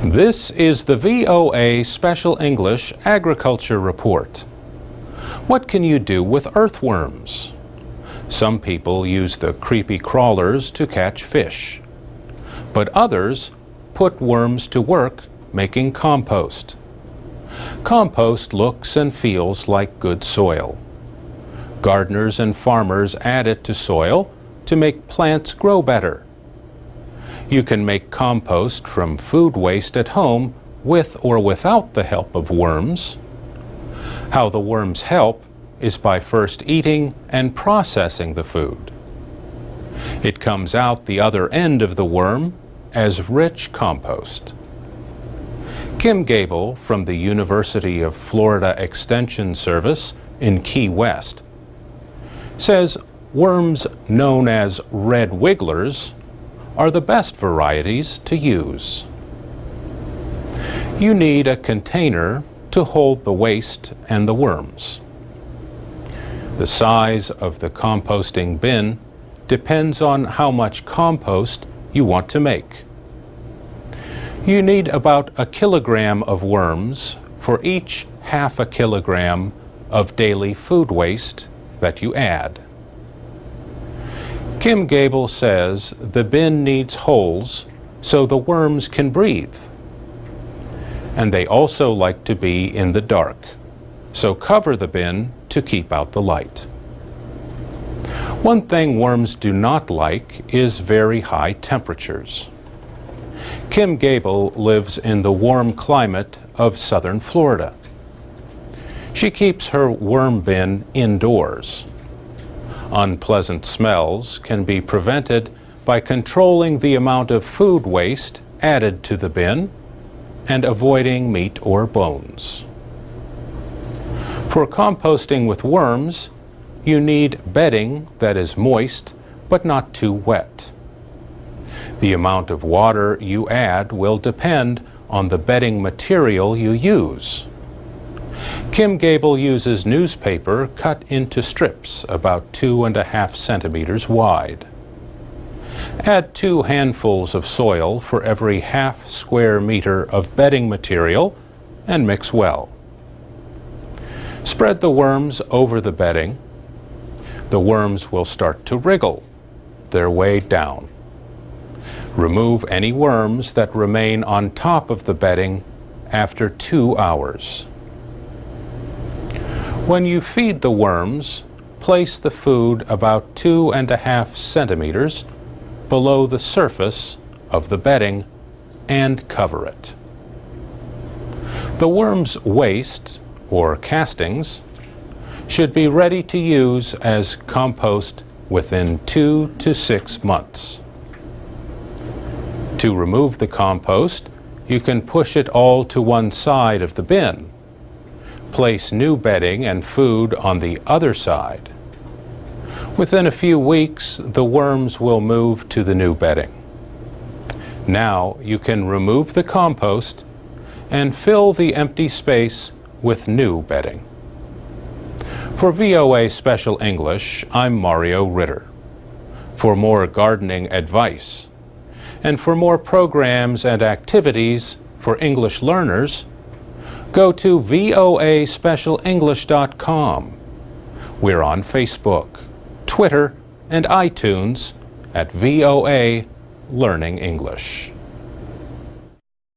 This is the VOA Special English Agriculture Report. What can you do with earthworms? Some people use the creepy crawlers to catch fish, but others put worms to work making compost. Compost looks and feels like good soil. Gardeners and farmers add it to soil to make plants grow better. You can make compost from food waste at home with or without the help of worms. How the worms help is by first eating and processing the food. It comes out the other end of the worm as rich compost. Kim Gable from the University of Florida Extension Service in Key West says worms known as red wigglers are the best varieties to use. You need a container to hold the waste and the worms. The size of the composting bin depends on how much compost you want to make. You need about 1 kilogram of worms for each half a kilogram of daily food waste that you add. Kim Gable says the bin needs holes so the worms can breathe. And they also like to be in the dark, so cover the bin to keep out the light. One thing worms do not like is very high temperatures. Kim Gable lives in the warm climate of southern Florida. She keeps her worm bin indoors. Unpleasant smells can be prevented by controlling the amount of food waste added to the bin and avoiding meat or bones. For composting with worms, you need bedding that is moist but not too wet. The amount of water you add will depend on the bedding material you use. Kim Gable uses newspaper cut into strips about 2.5 centimeters wide. Add 2 handfuls of soil for every half square meter of bedding material and mix well. Spread the worms over the bedding. The worms will start to wriggle their way down. Remove any worms that remain on top of the bedding after 2 hours. When you feed the worms, place the food about 2.5 centimeters below the surface of the bedding and cover it. The worms' waste, or castings, should be ready to use as compost within 2 to 6 months. To remove the compost, you can push it all to one side of the bin. Place new bedding and food on the other side. Within a few weeks, the worms will move to the new bedding. Now you can remove the compost and fill the empty space with new bedding. For VOA Special English, I'm Mario Ritter. For more gardening advice, and for more programs and activities for English learners, go to voaspecialenglish.com. We're on Facebook, Twitter, and iTunes at VOA Learning English.